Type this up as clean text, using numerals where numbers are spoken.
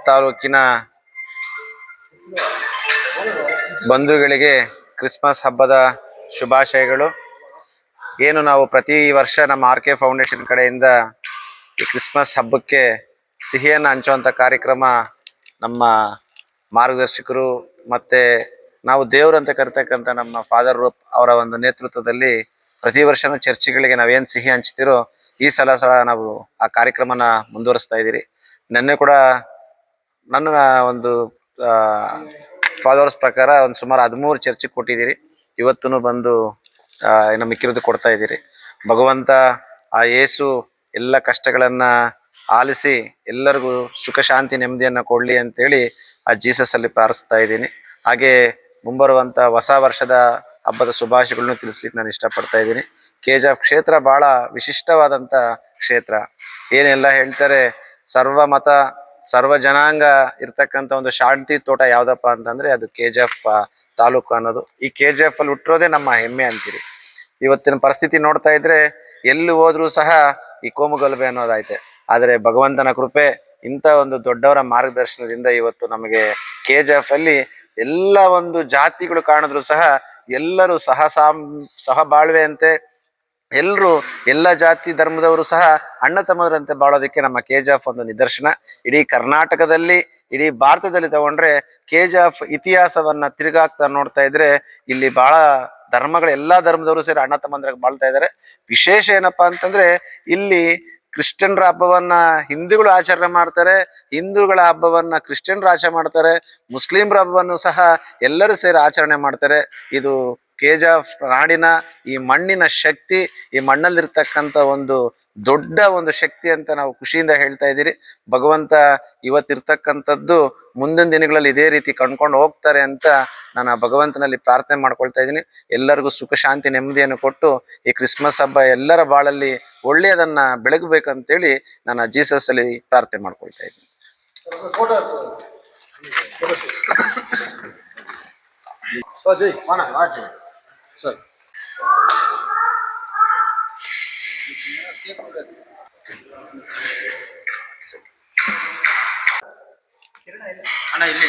ತಾಲೂಕಿನ ಬಂಧುಗಳಿಗೆ ಕ್ರಿಸ್ಮಸ್ ಹಬ್ಬದ ಶುಭಾಶಯಗಳು. ಏನು ನಾವು ಪ್ರತಿ ವರ್ಷ ನಮ್ಮ ಆರ್ ಕೆ ಫೌಂಡೇಶನ್ ಕಡೆಯಿಂದ ಈ ಕ್ರಿಸ್ಮಸ್ ಹಬ್ಬಕ್ಕೆ ಸಿಹಿಯನ್ನು ಹಂಚುವಂಥ ಕಾರ್ಯಕ್ರಮ ನಮ್ಮ ಮಾರ್ಗದರ್ಶಕರು ಮತ್ತು ನಾವು ದೇವರಂತ ಕರಿತಕ್ಕಂಥ ನಮ್ಮ ಫಾದರ್ ಅವರ ಒಂದು ನೇತೃತ್ವದಲ್ಲಿ ಪ್ರತಿ ವರ್ಷನೂ ಚರ್ಚ್ಗಳಿಗೆ ನಾವೇನು ಸಿಹಿ ಹಂಚ್ತಿರೋ ಈ ಸಲ ನಾವು ಆ ಕಾರ್ಯಕ್ರಮನ ಮುಂದುವರಿಸ್ತಾ ಇದ್ದೀರಿ. ನೆನ್ನೆ ಕೂಡ ನನ್ನ ಒಂದು ಫಾಲೋವರ್ಸ್ ಪ್ರಕಾರ ಒಂದು ಸುಮಾರು 13 ಚರ್ಚಿಗೆ ಕೊಟ್ಟಿದ್ದೀರಿ. ಇವತ್ತೂ ಬಂದು ಇನ್ನು ಮಿಕ್ಕಿರೋದು ಕೊಡ್ತಾ ಇದ್ದೀರಿ. ಭಗವಂತ ಆ ಯೇಸು ಎಲ್ಲ ಕಷ್ಟಗಳನ್ನು ಆಲಿಸಿ ಎಲ್ಲರಿಗೂ ಸುಖ ಶಾಂತಿ ನೆಮ್ಮದಿಯನ್ನು ಕೊಡಲಿ ಅಂತೇಳಿ ಆ ಜೀಸಸ್ ಅಲ್ಲಿ ಪ್ರಾರ್ಥಿಸ್ತಾ ಇದ್ದೀನಿ. ಹಾಗೆ ಮುಂಬರುವಂಥ ಹೊಸ ವರ್ಷದ ಹಬ್ಬದ ಶುಭಾಶಯಗಳನ್ನು ತಿಳಿಸ್ಲಿಕ್ಕೆ ನಾನು ಇಷ್ಟಪಡ್ತಾ ಇದ್ದೀನಿ. KGF ಕ್ಷೇತ್ರ ಭಾಳ ವಿಶಿಷ್ಟವಾದಂಥ ಕ್ಷೇತ್ರ. ಏನೆಲ್ಲ ಹೇಳ್ತಾರೆ, ಸರ್ವ ಮತ ಸರ್ವ ಜನಾಂಗ ಇರ್ತಕ್ಕಂಥ ಒಂದು ಶಾಂತಿ ತೋಟ ಯಾವುದಪ್ಪ ಅಂತಂದರೆ ಅದು KGF ತಾಲೂಕು ಅನ್ನೋದು. ಈ KGF ಅಲ್ಲಿ ಹುಟ್ಟಿರೋದೇ ನಮ್ಮ ಹೆಮ್ಮೆ ಅಂತೀರಿ. ಇವತ್ತಿನ ಪರಿಸ್ಥಿತಿ ನೋಡ್ತಾ ಇದ್ರೆ ಎಲ್ಲಿ ಹೋದ್ರೂ ಸಹ ಈ ಕೋಮುಗಲಭೆ ಅನ್ನೋದೈತೆ. ಆದರೆ ಭಗವಂತನ ಕೃಪೆ, ಇಂಥ ಒಂದು ದೊಡ್ಡವರ ಮಾರ್ಗದರ್ಶನದಿಂದ ಇವತ್ತು ನಮಗೆ KGF ಅಲ್ಲಿ ಎಲ್ಲ ಒಂದು ಜಾತಿಗಳು ಕಾಣಿದ್ರು ಸಹ ಎಲ್ಲರೂ ಸಹಬಾಳ್ವೆ ಅಂತೆ, ಎಲ್ಲರೂ ಎಲ್ಲ ಜಾತಿ ಧರ್ಮದವರು ಸಹ ಅಣ್ಣ ತಮ್ಮದರಂತೆ ಬಾಳೋದಕ್ಕೆ ನಮ್ಮ KGF ಒಂದು ನಿದರ್ಶನ. ಇಡೀ ಕರ್ನಾಟಕದಲ್ಲಿ, ಇಡೀ ಭಾರತದಲ್ಲಿ ತಗೊಂಡ್ರೆ KGF ಇತಿಹಾಸವನ್ನ ತಿರುಗಾಕ್ತಾ ನೋಡ್ತಾ ಇದ್ರೆ ಇಲ್ಲಿ ಬಹಳ ಧರ್ಮಗಳು, ಎಲ್ಲಾ ಧರ್ಮದವರು ಸೇರಿ ಅಣ್ಣ ತಮ್ಮಂದ್ರಾಗ ಬಾಳ್ತಾ ಇದ್ದಾರೆ. ವಿಶೇಷ ಏನಪ್ಪಾ ಅಂತಂದ್ರೆ ಇಲ್ಲಿ ಕ್ರಿಶ್ಚಿಯನ್ರ ಹಬ್ಬವನ್ನ ಹಿಂದೂಗಳು ಆಚರಣೆ ಮಾಡ್ತಾರೆ, ಹಿಂದೂಗಳ ಹಬ್ಬವನ್ನ ಕ್ರಿಶ್ಚಿಯನ್ರು ಆಚರಣೆ ಮಾಡ್ತಾರೆ, ಮುಸ್ಲಿಮ್ರ ಹಬ್ಬವನ್ನು ಸಹ ಎಲ್ಲರೂ ಸೇರಿ ಆಚರಣೆ ಮಾಡ್ತಾರೆ. ಇದು KGF ನಾಡಿನ ಈ ಮಣ್ಣಿನ ಶಕ್ತಿ, ಈ ಮಣ್ಣಲ್ಲಿರ್ತಕ್ಕಂಥ ಒಂದು ದೊಡ್ಡ ಒಂದು ಶಕ್ತಿ ಅಂತ ನಾವು ಖುಷಿಯಿಂದ ಹೇಳ್ತಾ ಇದ್ದೀರಿ. ಭಗವಂತ ಇವತ್ತಿರ್ತಕ್ಕಂಥದ್ದು ಮುಂದಿನ ದಿನಗಳಲ್ಲಿ ಇದೇ ರೀತಿ ಕಂಡ್ಕೊಂಡು ಹೋಗ್ತಾರೆ ಅಂತ ನಾನು ಆ ಭಗವಂತನಲ್ಲಿ ಪ್ರಾರ್ಥನೆ ಮಾಡ್ಕೊಳ್ತಾ ಇದ್ದೀನಿ. ಎಲ್ಲರಿಗೂ ಸುಖ ಶಾಂತಿ ನೆಮ್ಮದಿಯನ್ನು ಕೊಟ್ಟು ಈ ಕ್ರಿಸ್ಮಸ್ ಹಬ್ಬ ಎಲ್ಲರ ಬಾಳಲ್ಲಿ ಒಳ್ಳೆಯದನ್ನ ಬೆಳಗಬೇಕಂತೇಳಿ ನಾನು ಆ ಜೀಸಸ್ ಅಲ್ಲಿ ಪ್ರಾರ್ಥನೆ ಮಾಡ್ಕೊಳ್ತಾ ಇದ್ದೀನಿ. ಅಣ್ಣ ಇಲ್ಲಿ